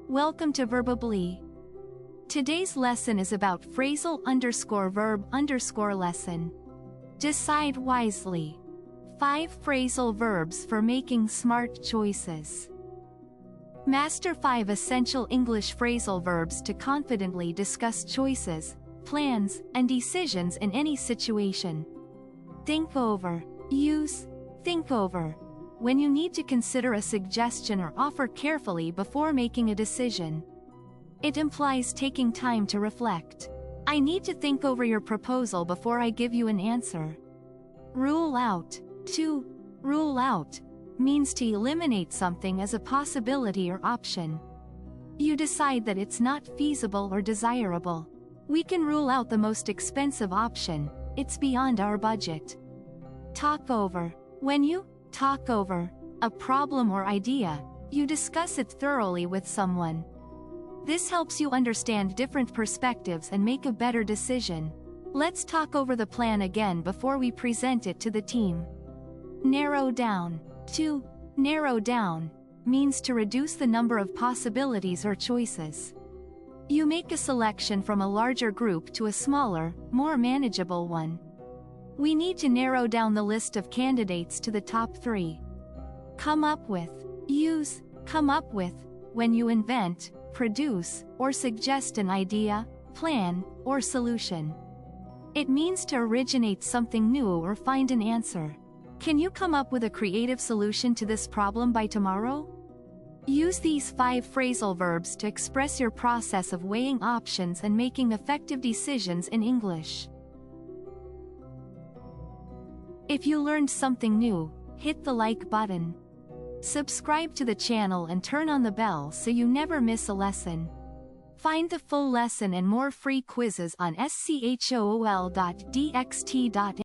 Welcome to Verbably. Today's lesson is about phrasal_verb_ lesson. Decide wisely. 5 phrasal verbs for making smart choices. Master 5 essential English phrasal verbs to confidently discuss choices, plans, and decisions in any situation. Think over. Use think over when you need to consider a suggestion or offer carefully before making a decision. It implies taking time to reflect. I need to think over your proposal before I give you an answer. Rule out. To rule out means to eliminate something as a possibility or option. You decide that it's not feasible or desirable. We can rule out the most expensive option, it's beyond our budget. Talk over. When you talk over a problem or idea, you discuss it thoroughly with someone. This helps you understand different perspectives and make a better decision. Let's talk over the plan again before we present it to the team. Narrow down. To narrow down means to reduce the number of possibilities or choices. You make a selection from a larger group to a smaller, more manageable one. We need to narrow down the list of candidates to the top 3. Come up with. Use come up with when you invent, produce, or suggest an idea, plan, or solution. It means to originate something new or find an answer. Can you come up with a creative solution to this problem by tomorrow? Use these 5 phrasal verbs to express your process of weighing options and making effective decisions in English. If you learned something new, hit the like button. Subscribe to the channel and turn on the bell so you never miss a lesson. Find the full lesson and more free quizzes on school.dxt.in.